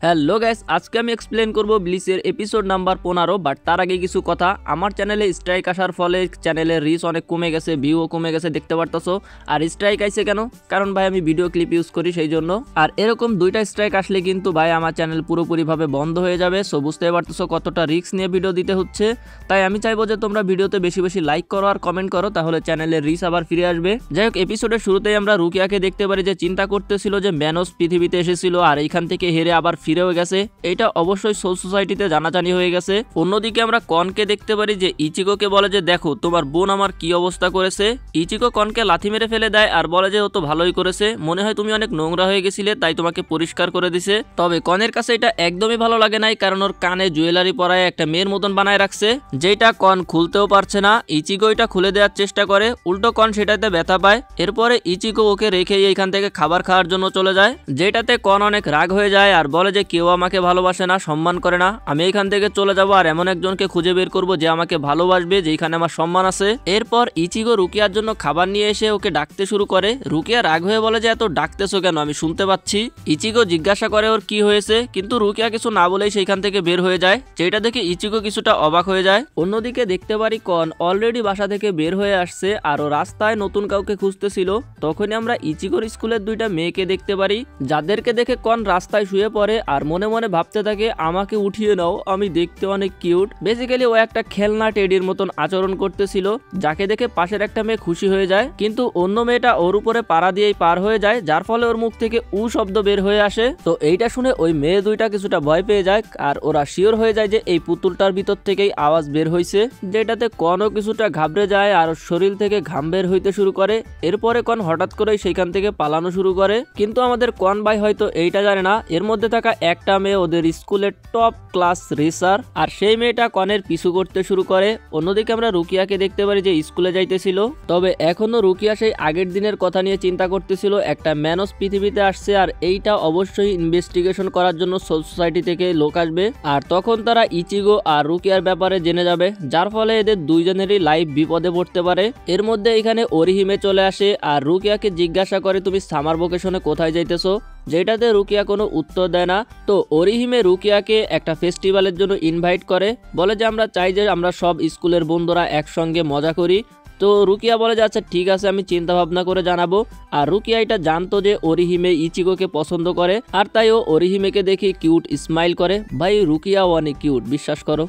Hello guys, আজকে আমি explain করব ব্লিচের এপিসোড নাম্বার 15। বাট তার আগে কিছু কথা। আমার চ্যানেলে স্ট্রাইক আসার ফলে চ্যানেলের রিচ অনেক কমে গেছে, ভিউও কমে গেছে, দেখতে পারতেছো। আর স্ট্রাইক আইছে কেন? কারণ ভাই আমি ভিডিও ক্লিপ ইউজ করি সেই জন্য। আর এরকম দুইটা স্ট্রাইক আসলে কিন্তু ভাই আমার চ্যানেল পুরোপুরিভাবে বন্ধ হয়ে যাবে। সো বুঝতে পারতেছো কতটা রিস্ক নিয়ে ভিডিও দিতে হচ্ছে। তাই আমি চাইবো যে তোমরা ভিডিওতে বেশি বেশি লাইক করো আর কমেন্ট করো, তাহলে চ্যানেলের রিচ আবার ফিরে আসবে। যাই হোক, এপিসোডের শুরুতেই আমরা রুকিয়াকে দেখতে পারি যে চিন্তা করতেছিল যে ম্যানোস পৃথিবীতে এসেছিল আর এইখান থেকে হেরে আবার ফিরেও গেছে। এটা অবশ্যই সোল সোসাইটিতে জানাজানি হয়ে গেছে। অন্যদিকে আমরা কনকে দেখতে পারি যে ইচিগোকে বলে যে দেখো তোমার বোন আমার কি অবস্থা করেছে। ইচিগো কনকে লাথি মেরে ফেলে দেয় আর বলে যে ও তো ভালোই করেছে, মনে হয় তুমি অনেক নোংরা হয়ে গেছিলে তাই তোমাকে পরিষ্কার করে দিছে। তবে কনের কাছে এটা একদমই ভালো লাগে নাই, কারণ ওর কানে জুয়েলারি পরায় একটা মেয়ের মতন বানায় রাখছে, যেটা কন খুলতেও পারছে না। ইচিগো এটা খুলে দেওয়ার চেষ্টা করে, উল্টো কন সেটাতে ব্যথা পায়। এরপরে ইচিগো ওকে রেখে এইখান থেকে খাবার খাওয়ার জন্য চলে যায়, যেটাতে কন অনেক রাগ হয়ে যায় আর বলে যে কেউ আমাকে ভালোবাসে না, সম্মান করে না, আমি এখান থেকে চলে যাব আর এমন একজনকে খুঁজে বের করব যে আমাকে ভালোবাসবে, যেখানে আমার সম্মান আছে। এরপর ইচিগো রুকিয়ার জন্য খাবার নিয়ে এসে ওকে ডাকতে শুরু করে। রুকিয়া রাগ হয়ে বলে যে এত ডাকতেছো কেন, আমি শুনতে পাচ্ছি। ইচিগো জিজ্ঞাসা করে ওর কি হয়েছে, কিন্তু রুকিয়া কিছু না বলেই সেইখান থেকে বের হয়ে যায়, যেটা দেখে ইচিগো কিছুটা অবাক হয়ে যায়। অন্যদিকে দেখতে পারি কন অলরেডি বাসা থেকে বের হয়ে আসছে আর ও রাস্তায় নতুন কাউকে খুঁজতেছিল। তখনই আমরা ইচিগোর স্কুলের দুইটা মেয়েকে দেখতে পারি, যাদেরকে দেখে কন রাস্তায় শুয়ে পড়ে আর মনে মনে ভাবতে থাকে আমাকে উঠিয়ে নাও, আমি দেখতে অনেক কিউট। বেসিক্যালি ও একটা খেলনা টেডির মতন আচরণ করতেছিল, যাকে দেখে পাশের একটা মেয়ে খুশি হয়ে যায়, কিন্তু অন্য মেয়েটা ওর উপরে পাড়া দিয়েই পার হয়ে যায়, যার ফলে ওর মুখ থেকে উ শব্দ বের হয়ে আসে। তো এইটা শুনে ওই মেয়ে দুইটা কিছুটা ভয় পেয়ে যায় আর ওরা শিওর হয়ে যায় যে এই পুতুলটার ভিতর থেকেই আওয়াজ বের হয়েছে, যেটাতে কনও কিছুটা ঘাবড়ে যায় আর শরীর থেকে ঘাম বের হইতে শুরু করে। এরপরে কন হঠাৎ করেই সেইখান থেকে পালানো শুরু করে, কিন্তু আমাদের কন ভাই হয়তো এইটা জানে না এর মধ্যে থাকা একটা মেয়ে ওদের স্কুলের টপ ক্লাস রেসার, আর সেই মেয়েটা কনের পিছু করতে শুরু করে। অন্যদিকে আমরা রুকিয়াকে দেখতে পারি যে স্কুলে যাইতেছিল, তবে এখনো রুকিয়া সেই আগের দিনের কথা নিয়ে চিন্তা করতেছিল। একটা ম্যানোস পৃথিবীতে আসছে আর এইটা অবশ্যই ইনভেস্টিগেশন করার জন্য সোল সোসাইটি থেকে লোক আসবে, আর তখন তারা ইচিগো আর রুকিয়ার ব্যাপারে জেনে যাবে, যার ফলে এদের দুইজনেরই লাইফ বিপদে পড়তে পারে। এর মধ্যে এখানে অরিহিমে চলে আসে আর রুকিয়াকে জিজ্ঞাসা করে তুমি সামার ভ্যাকেশনে কোথায় যাইতেছো, যেটাতে রুকিয়া কোনো উত্তর দেয় না। তো অরিহিমে রুকিয়াকে একটা ফেস্টিভ্যালের জন্য ইনভাইট করে, বলে যে আমরা চাই যে আমরা সব স্কুলের বন্ধুরা একসঙ্গে মজা করি। তো রুকিয়া বলে যে আচ্ছা ঠিক আছে, আমি চিন্তা ভাবনা করে জানাবো। আর রুকিয়া এটা জানতো যে অরিহিমে ইচিগোকে পছন্দ করে, আর তাই ও অরিহিমেকে দেখে কিউট স্মাইল করে। ভাই রুকিয়াও অনেক কিউট, বিশ্বাস করো।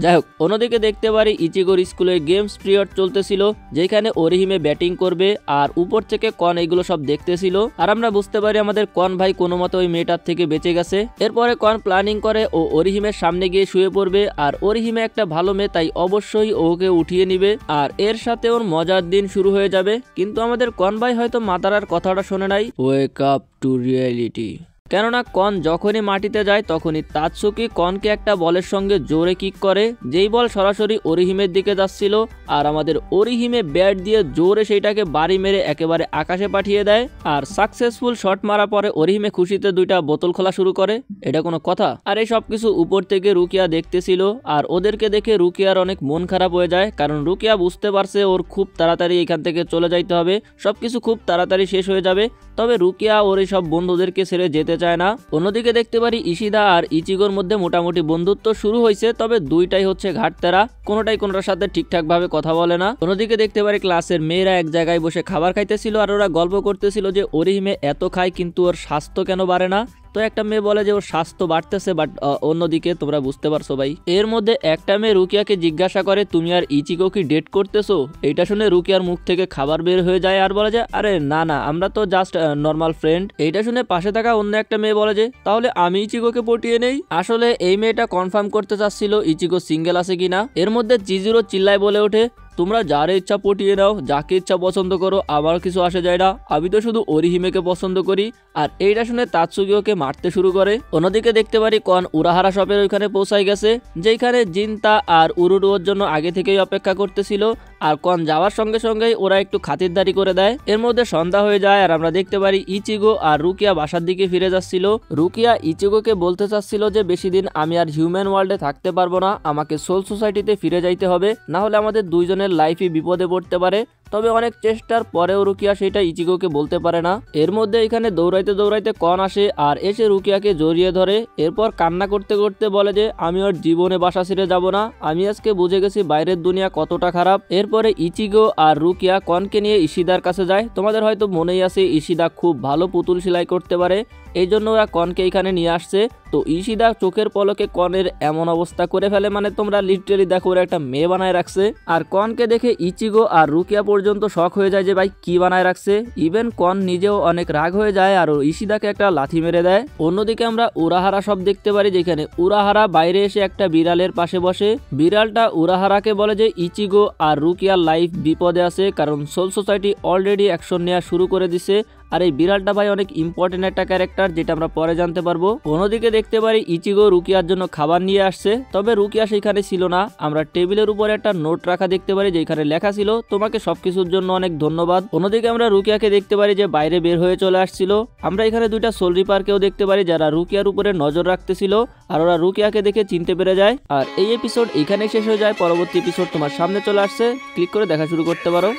যাই হোক, অন্যদিকে দেখতে পারি ইচিগোর স্কুলে গেমস পিরিয়ড চলতেছিল, যেখানে অরিহিমে ব্যাটিং করবে আর উপর থেকে কন এইগুলো সব দেখতেছিল। আর আমরা বুঝতে পারি আমাদের কন ভাই কোনো মতো ওই মেয়েটার থেকে বেঁচে গেছে। এরপরে কন প্ল্যানিং করে ও অরিহিমের সামনে গিয়ে শুয়ে পড়বে, আর অরিহিমে একটা ভালো মেয়ে তাই অবশ্যই ওকে উঠিয়ে নিবে আর এর সাথে ওর মজার দিন শুরু হয়ে যাবে। কিন্তু আমাদের কন ভাই হয়তো মাতারার কথাটা শোনে নাই, ওয়েক আপ টু রিয়েলিটি। কেননা কন যখনই মাটিতে যায় তখনই তাৎসুকি কনকে একটা বলের সঙ্গে জোরে কিক করে, যেই বল সরাসরি অরিহিমের দিকে যাচ্ছিল, আর আমাদের অরিহিমে ব্যাট দিয়ে জোরে সেইটাকে বাড়ি মেরে একেবারে আকাশে পাঠিয়ে দেয়। আর সাকসেসফুল শট মারা পরে অরিহিমে খুশিতে দুইটা বোতল খোলা শুরু করে, এটা কোনো কথা? আর এই সবকিছু উপর থেকে রুকিয়া দেখতেছিল, আর ওদেরকে দেখে রুকিয়ার অনেক মন খারাপ হয়ে যায়, কারণ রুকিয়া বুঝতে পারছে ওর খুব তাড়াতাড়ি এখান থেকে চলে যাইতে হবে, সবকিছু খুব তাড়াতাড়ি শেষ হয়ে যাবে। তবে রুকিয়া ওর এই সব বন্ধুদেরকে ছেড়ে যেতে চায় না। অন্যদিকে দেখতে পারি ইশিদা আর ইচিগোর মধ্যে মোটামুটি বন্ধুত্ব শুরু হয়েছে, তবে দুইটাই হচ্ছে ঘাটতেরা, কোনোটাই কোনোটার সাথে ঠিকঠাক ভাবে কথা বলে না। অন্যদিকে দেখতে পারি ক্লাসের মেয়েরা এক জায়গায় বসে খাবার খাইতেছিল আর ওরা গল্প করতেছিল যে অরিহিমে এত খায় কিন্তু ওর স্বাস্থ্য কেন বাড়ে না। তো একটা মেয়ে বলে যে ওর স্বাস্থ্য বাড়তেছে, বাট অন্যদিকে তোমরা বুঝতে পারছো ভাই। এর মধ্যে একটা মেয়ে রুকিয়াকে জিজ্ঞাসা করে তুমি আর ইচিগো কি ডেট করতেছো। এইটা শুনে রুকিয়ার মুখ থেকে খাবার বের হয়ে যায় আর বলে যে আরে না না, আমরা তো জাস্ট নর্মাল ফ্রেন্ড। এইটা শুনে পাশে থাকা অন্য একটা মেয়ে বলে যে তাহলে আমি ইচিগোকে পটিয়ে নেই। আসলে এই মেয়েটা কনফার্ম করতে চাচ্ছিল ইচিগো সিঙ্গেল আছে কিনা। এর মধ্যে চিজিরো চিল্লায় বলে ওঠে তোমরা যার ইচ্ছা পটিয়ে নাও, যাকে ইচ্ছা পছন্দ করো, আমার কিছু আসে যায় না, আমি তো শুধু অরিহিমেকে পছন্দ করি। আর এইটা শুনে তাৎসুকি ওকে মারতে শুরু করে। অন্যদিকে দেখতে পারি কন উরাহারা শপের ওইখানে পৌঁছাই গেছে, যেখানে জিনতা আর উরুরু ওর জন্য আগে থেকেই অপেক্ষা করতেছিল, আর কন যাওয়ার সঙ্গে সঙ্গেই ওরা একটু খাতিরদারি করে দেয়। এর মধ্যে সন্ধ্যা হয়ে যায় আর আমরা দেখতে পারি ইচিগো আর রুকিয়া বাসার দিকে ফিরে যাচ্ছিল। রুকিয়া ইচিগোকে বলতে চাচ্ছিল যে বেশি দিন আমি আর হিউম্যান ওয়ার্ল্ডে থাকতে পারবো না, আমাকে সোল সোসাইটিতে ফিরে যাইতে হবে, না হলে আমাদের দুইজনের লাইফই বিপদে পড়তে পারে। তবে অনেক চেষ্টার পরেও রুকিয়া সেটা ইচিগোকে বলতে পারে না। এর মধ্যে এখানে দৌড়াইতে দৌড়াইতে কন আসে আর এসে রুকিয়াকে জড়িয়ে ধরে, এরপর কান্না করতে করতে বলে যে আমি ওর জীবনে বাসা ছেড়ে যাব না, আমি আজকে বুঝে গেছি বাইরের দুনিয়া কতটা খারাপ। এরপরে ইচিগো আর রুকিয়া কনকে নিয়ে ইশিদার কাছে যায়। তোমাদের হয়তো মনেই আছে ইশিদা খুব ভালো পুতুল সেলাই করতে পারে, এই জন্য ওরা কনকে এখানে নিয়ে আসছে। তো ইশিদা চোখের পলকে কনের এমন অবস্থা করে ফেলে, মানে তোমরা লিটারালি দেখো ওরা একটা মেয়ে বানায় রাখছে। আর কনকে দেখে ইচিগো আর রুকিয়া পর্যন্ত শক হয়ে যায় যে ভাই কি বানায় রাখছে। ইভেন কন নিজেও অনেক রাগ হয়ে যায় আর ইশিদাকে একটা লাথি মেরে দেয়। অন্যদিকে আমরা উরাহারা সব দেখতে পারি, যেখানে উরাহারা বাইরে এসে একটা বিড়ালের পাশে বসে। বিড়ালটা উরাহারাকে বলে যে ইচিগো আর রুকিয়ার লাইফ বিপদে আছে, কারণ সোল সোসাইটি অলরেডি অ্যাকশন নেওয়া শুরু করে দিছে। আর এই বিড়ালটা ভাই অনেক ইম্পর্টেন্ট একটা ক্যারেক্টার, যেটা আমরা পরে জানতে পারবো। অন্যদিকে দেখতে পারি ইচিগো রুকিয়ার জন্য খাবার নিয়ে আসছে, তবে রুকিয়া সেখানে ছিল না। আমরা টেবিলের উপরে একটা নোট রাখা দেখতে পারি, যেখানে লেখা ছিল তোমাকে সবকিছুর জন্য অনেক ধন্যবাদ। অন্যদিকে আমরা রুকিয়াকে দেখতে পারি যে বাইরে বের হয়ে চলে আসছিল। আমরা এখানে দুইটা সোল রিপারকেও দেখতে পারি যারা রুকিয়ার উপরে নজর রাখতেছিল, আর ওরা রুকিয়াকে দেখে চিনতে পেরে যায়। আর এই এপিসোড এখানেই শেষ হয়ে যায়। পরবর্তী এপিসোড তোমার সামনে চলে আসছে, ক্লিক করে দেখা শুরু করতে পারো।